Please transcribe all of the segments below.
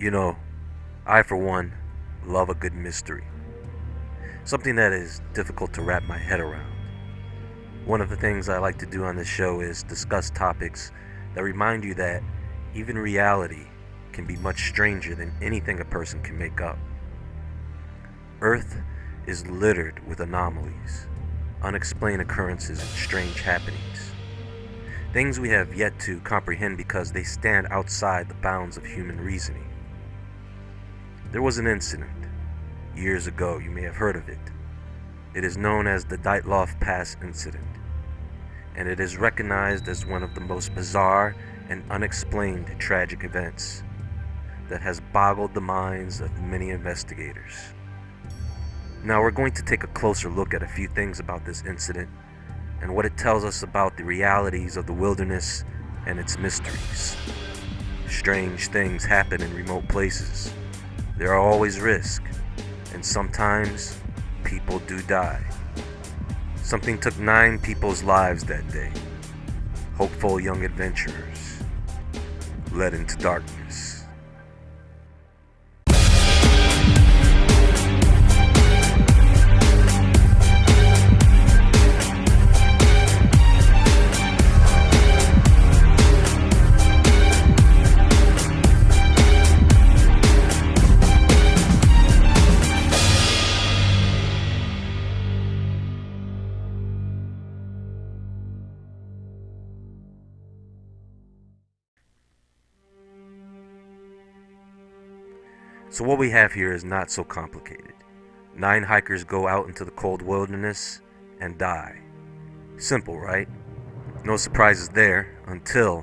You know, I for one love a good mystery. Something that is difficult to wrap my head around. One of the things I like to do on this show is discuss topics that remind you that even reality can be much stranger than anything a person can make up. Earth is littered with anomalies, unexplained occurrences, and strange happenings. Things we have yet to comprehend because they stand outside the bounds of human reasoning. There was an incident years ago, you may have heard of it. It is known as the Dyatlov Pass incident, and it is recognized as one of the most bizarre and unexplained tragic events that has boggled the minds of many investigators. Now we're going to take a closer look at a few things about this incident and what it tells us about the realities of the wilderness and its mysteries. Strange things happen in remote places. There are always risks, and sometimes people do die. Something took 9 people's lives that day. Hopeful young adventurers led into darkness. So what we have here is not so complicated. 9 hikers go out into the cold wilderness and die. Simple, right? No surprises there until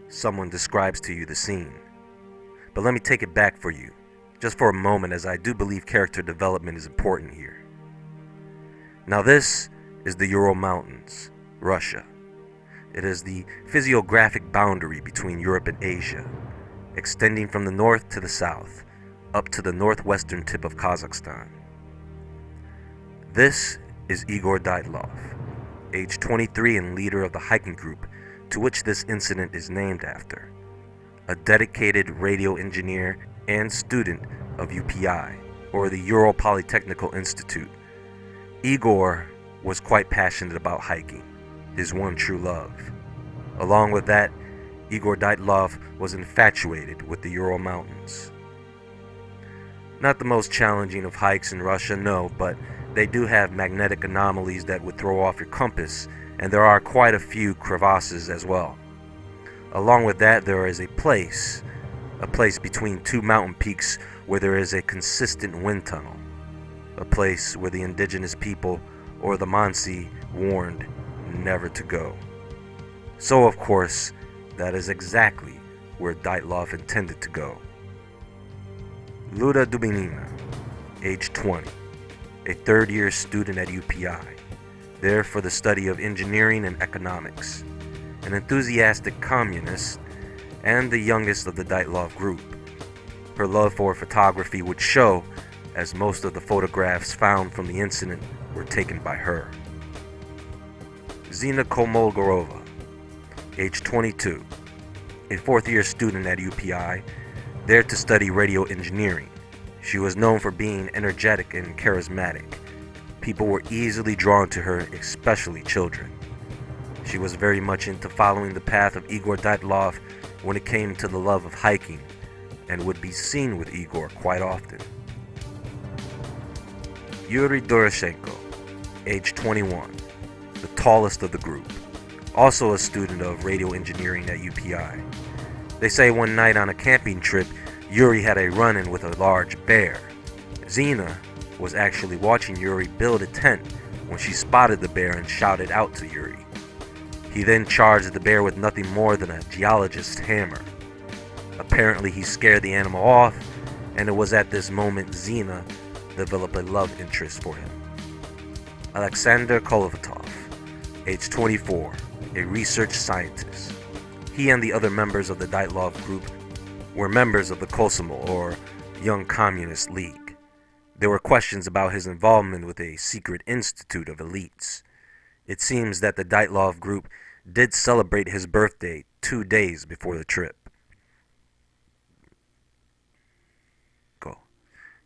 someone describes to you the scene. But let me take it back for you, just for a moment, as I do believe character development is important here. Now this is the Ural Mountains, Russia. It is the physiographic boundary between Europe and Asia, extending from the north to the south, up to the northwestern tip of Kazakhstan. This is Igor Dyatlov, age 23 and leader of the hiking group to which this incident is named after, a dedicated radio engineer and student of UPI, or the Ural Polytechnical Institute. Igor was quite passionate about hiking, his one true love. Along with that, Igor Dyatlov was infatuated with the Ural Mountains. Not the most challenging of hikes in Russia, no, but they do have magnetic anomalies that would throw off your compass, and there are quite a few crevasses as well. Along with that, there is a place between 2 mountain peaks where there is a consistent wind tunnel, a place where the indigenous people, or the Mansi, warned never to go. So of course, that is exactly where Dyatlov intended to go. Luda Dubinina, age 20, a third-year student at UPI, there for the study of engineering and economics, an enthusiastic communist, and the youngest of the Dyatlov group. Her love for photography would show, as most of the photographs found from the incident were taken by her. Zina Komolgorova, age 22, a fourth-year student at UPI, there to study radio engineering. She was known for being energetic and charismatic. People were easily drawn to her, especially children. She was very much into following the path of Igor Dyatlov when it came to the love of hiking, and would be seen with Igor quite often. Yuri Doroshenko, age 21, the tallest of the group, also a student of radio engineering at UPI. They say one night on a camping trip, Yuri had a run-in with a large bear. Zina was actually watching Yuri build a tent when she spotted the bear and shouted out to Yuri. He then charged the bear with nothing more than a geologist's hammer. Apparently he scared the animal off, and it was at this moment Zina developed a love interest for him. Alexander Kolovatov, age 24, a research scientist. He and the other members of the Dyatlov group were members of the Komsomol, or Young Communist League. There were questions about his involvement with a secret institute of elites. It seems that the Dyatlov group did celebrate his birthday 2 days before the trip.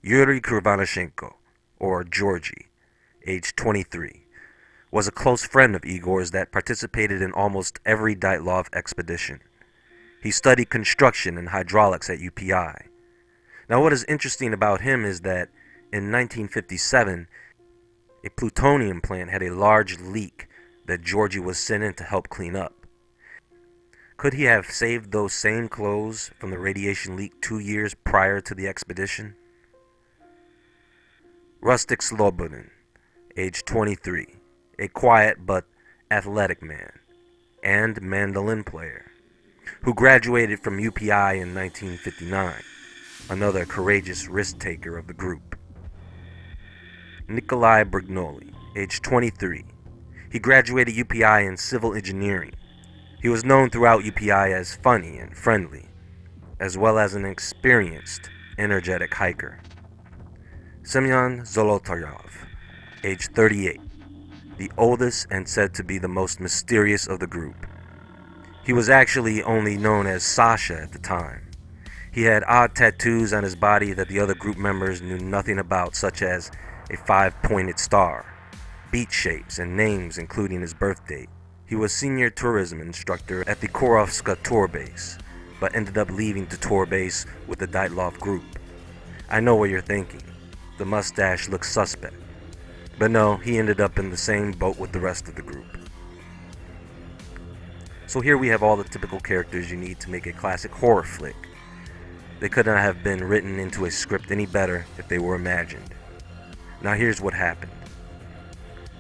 Yuri Kurvanashenko, or Georgie, age 23, was a close friend of Igor's that participated in almost every Dyatlov expedition. He studied construction and hydraulics at UPI. Now, what is interesting about him is that in 1957, a plutonium plant had a large leak that Georgie was sent in to help clean up. Could he have saved those same clothes from the radiation leak 2 years prior to the expedition? Rustic Slobodin, age 23, a quiet but athletic man and mandolin player, who graduated from UPI in 1959, another courageous risk-taker of the group. Nikolai Brignoli, age 23. He graduated UPI in civil engineering. He was known throughout UPI as funny and friendly, as well as an experienced, energetic hiker. Semyon Zolotaryov, age 38, the oldest and said to be the most mysterious of the group. He was actually only known as Sasha at the time. He had odd tattoos on his body that the other group members knew nothing about, such as a 5-pointed star, beat shapes, and names including his birth date. He was senior tourism instructor at the Korovska tour base, but ended up leaving the tour base with the Dyatlov group. I know what you're thinking. The mustache looks suspect. But no, he ended up in the same boat with the rest of the group. So here we have all the typical characters you need to make a classic horror flick. They could not have been written into a script any better if they were imagined. Now here's what happened.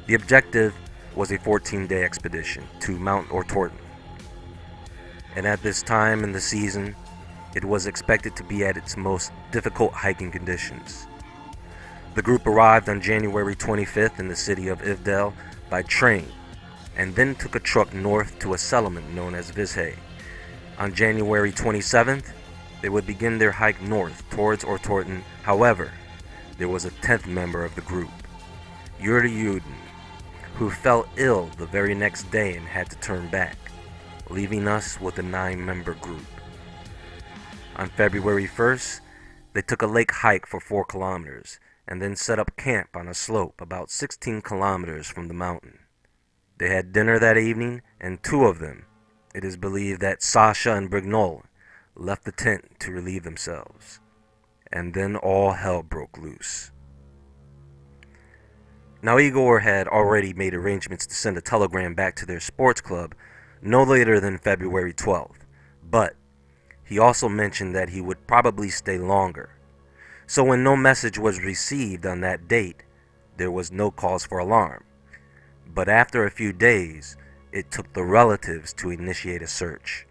The objective was a 14-day expedition to Mount Ortorton. And at this time in the season, it was expected to be at its most difficult hiking conditions. The group arrived on January 25th in the city of Ivdel by train, and then took a truck north to a settlement known as Vishay. On January 27th, they would begin their hike north towards Ortorton. However, there was a 10th member of the group, Yuri Yudin, who fell ill the very next day and had to turn back, leaving us with a 9-member group. On February 1st, they took a lake hike for 4 kilometers and then set up camp on a slope about 16 kilometers from the mountain. They had dinner that evening, and 2 of them, it is believed that Sasha and Brignol, left the tent to relieve themselves. And then all hell broke loose. Now Igor had already made arrangements to send a telegram back to their sports club no later than February 12th, but he also mentioned that he would probably stay longer. So when no message was received on that date, there was no cause for alarm. But after a few days, it took the relatives to initiate a search.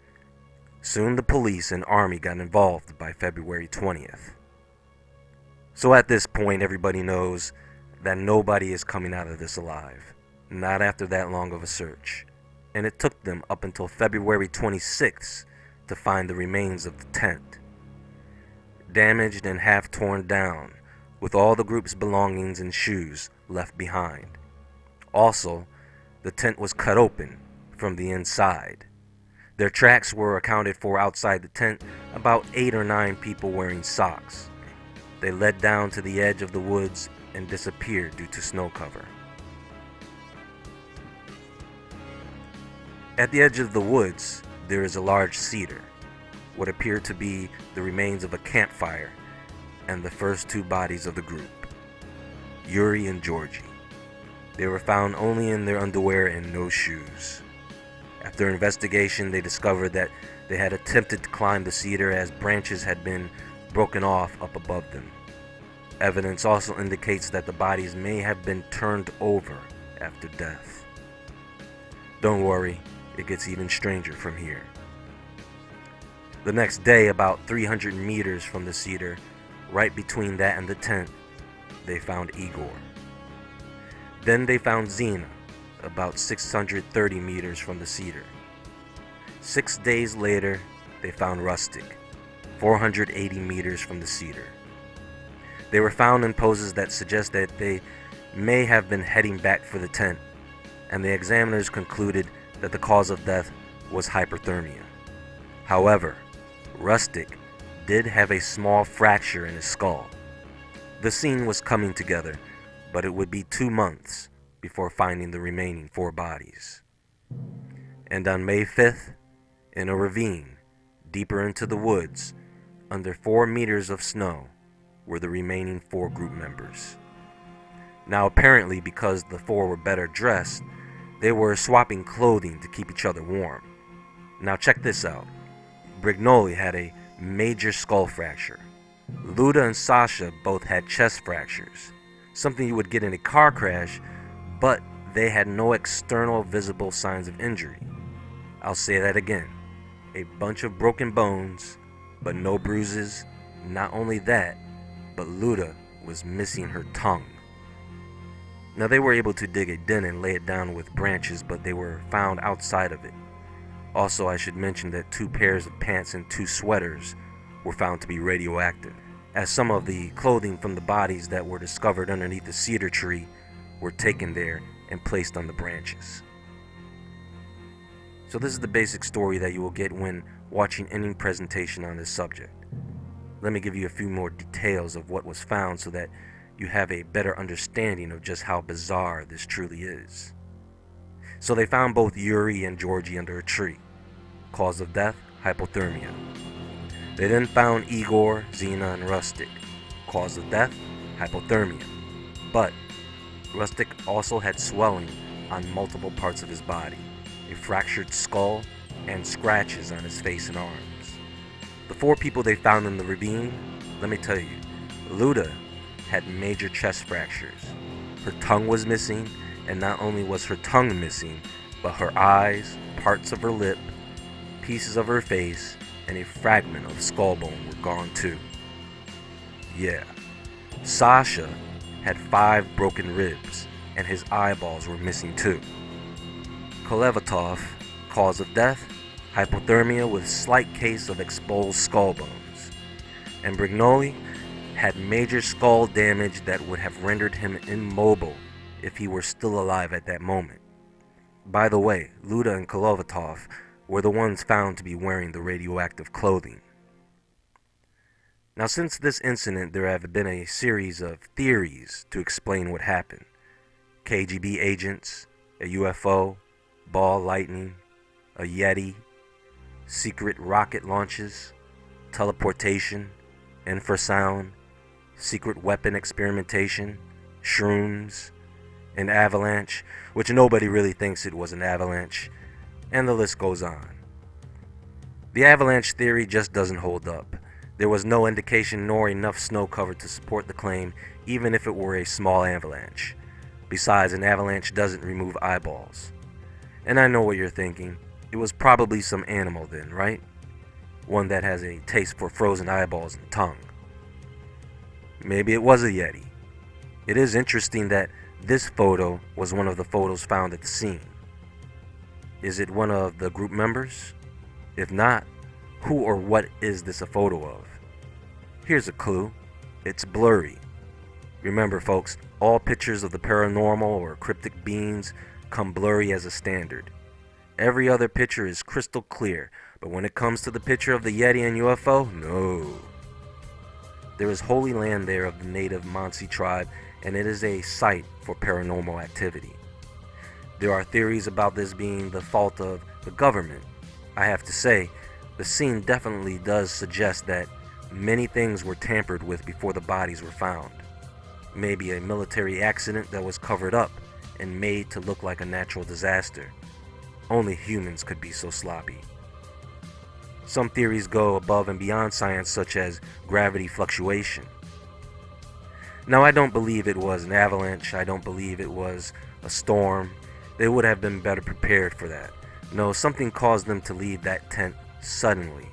Soon the police and army got involved by February 20th. So at this point, everybody knows that nobody is coming out of this alive, not after that long of a search. And it took them up until February 26th to find the remains of the tent, damaged and half torn down, with all the group's belongings and shoes left behind. Also, the tent was cut open from the inside. Their tracks were accounted for outside the tent, about 8 or 9 people wearing socks. They led down to the edge of the woods and disappeared due to snow cover. At the edge of the woods, there is a large cedar, what appeared to be the remains of a campfire, and the first 2 bodies of the group, Yuri and Georgie. They were found only in their underwear and no shoes. After investigation, they discovered that they had attempted to climb the cedar as branches had been broken off up above them. Evidence also indicates that the bodies may have been turned over after death. Don't worry, it gets even stranger from here. The next day, about 300 meters from the cedar, right between that and the tent, they found Igor. Then they found Zina, about 630 meters from the cedar. 6 days later, they found Rustic, 480 meters from the cedar. They were found in poses that suggest that they may have been heading back for the tent, and the examiners concluded that the cause of death was hypothermia. However, Rustic did have a small fracture in his skull. The scene was coming together, but it would be 2 months before finding the remaining 4 bodies. And on May 5th, in a ravine deeper into the woods, under 4 meters of snow, were the remaining 4 group members. Now apparently, because the 4 were better dressed, they were swapping clothing to keep each other warm. Now check this out. Brignoli had a major skull fracture. Luda and Sasha both had chest fractures, something you would get in a car crash, but they had no external visible signs of injury. I'll say that again. A bunch of broken bones, but no bruises. Not only that, but Luda was missing her tongue. Now they were able to dig a den and lay it down with branches, but they were found outside of it. Also, I should mention that 2 pairs of pants and 2 sweaters were found to be radioactive, as some of the clothing from the bodies that were discovered underneath the cedar tree were taken there and placed on the branches. So this is the basic story that you will get when watching any presentation on this subject. Let me give you a few more details of what was found so that you have a better understanding of just how bizarre this truly is. So they found both Yuri and Georgie under a tree. Cause of death, hypothermia. They then found Igor, Zena, and Rustic. Cause of death, hypothermia. But Rustic also had swelling on multiple parts of his body, a fractured skull, and scratches on his face and arms. The 4 people they found in the ravine, let me tell you, Luda had major chest fractures. Her tongue was missing, and not only was her tongue missing, but her eyes, parts of her lip, pieces of her face, and a fragment of skull bone were gone too. Yeah, Sasha had 5 broken ribs, and his eyeballs were missing too. Kolevatov, cause of death, hypothermia with slight case of exposed skull bones. And Brignoli had major skull damage that would have rendered him immobile if he were still alive at that moment. By the way, Luda and Kolevatov were the ones found to be wearing the radioactive clothing. Now, since this incident, there have been a series of theories to explain what happened. KGB agents, a UFO, ball lightning, a Yeti, secret rocket launches, teleportation, infrasound, secret weapon experimentation, shrooms, an avalanche, which nobody really thinks it was an avalanche, and the list goes on. The avalanche theory just doesn't hold up. There was no indication nor enough snow cover to support the claim, even if it were a small avalanche. Besides, an avalanche doesn't remove eyeballs. And I know what you're thinking. It was probably some animal then, right? One that has a taste for frozen eyeballs and tongue. Maybe it was a Yeti. It is interesting that this photo was one of the photos found at the scene. Is it one of the group members? If not, who or what is this a photo of? Here's a clue. It's blurry. Remember, folks, all pictures of the paranormal or cryptic beings come blurry as a standard. Every other picture is crystal clear, but when it comes to the picture of the Yeti and UFO, no. There is holy land there of the native Mansi tribe, and it is a site for paranormal activity. There are theories about this being the fault of the government. I have to say, the scene definitely does suggest that many things were tampered with before the bodies were found. Maybe a military accident that was covered up and made to look like a natural disaster. Only humans could be so sloppy. Some theories go above and beyond science, such as gravity fluctuation. Now, I don't believe it was an avalanche. I don't believe it was a storm. They would have been better prepared for that. No, something caused them to leave that tent suddenly,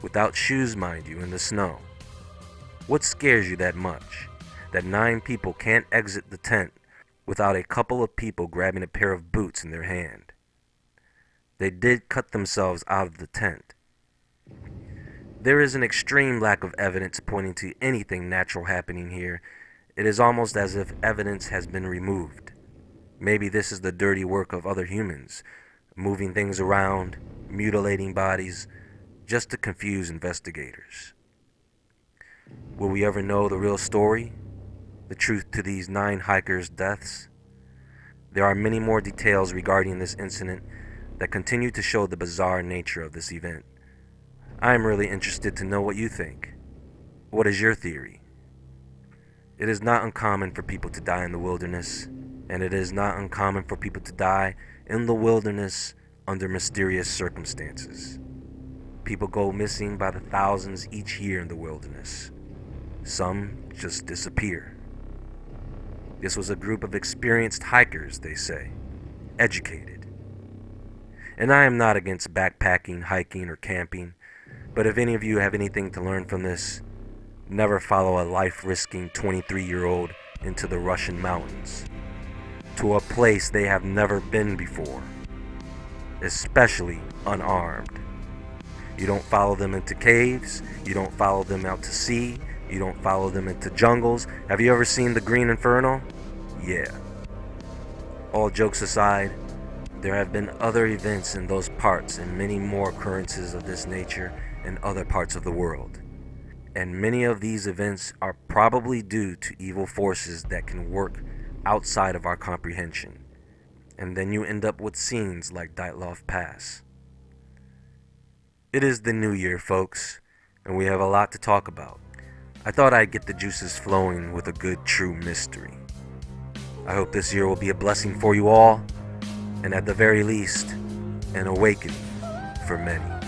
without shoes, mind you, in the snow. What scares you that much? That 9 people can't exit the tent without a couple of people grabbing a pair of boots in their hand. They did cut themselves out of the tent. There is an extreme lack of evidence pointing to anything natural happening here. It is almost as if evidence has been removed. Maybe this is the dirty work of other humans, moving things around, mutilating bodies, just to confuse investigators. Will we ever know the real story? the truth to these 9 hikers' deaths. There are many more details regarding this incident that continue to show the bizarre nature of this event. I am really interested to know what you think. What is your theory? It is not uncommon for people to die in the wilderness, and it is not uncommon for people to die in the wilderness under mysterious circumstances. People go missing by the thousands each year in the wilderness. Some just disappear. This was a group of experienced hikers, they say, educated. And I am not against backpacking, hiking, or camping, but if any of you have anything to learn from this, never follow a life-risking 23-year-old into the Russian mountains, to a place they have never been before, especially unarmed. You don't follow them into caves, you don't follow them out to sea, you don't follow them into jungles. Have you ever seen The Green Inferno? Yeah. All jokes aside, there have been other events in those parts and many more occurrences of this nature in other parts of the world. And many of these events are probably due to evil forces that can work outside of our comprehension. And then you end up with scenes like Dyatlov Pass. It is the new year, folks, and we have a lot to talk about. I thought I'd get the juices flowing with a good true mystery. I hope this year will be a blessing for you all, and at the very least, an awakening for many.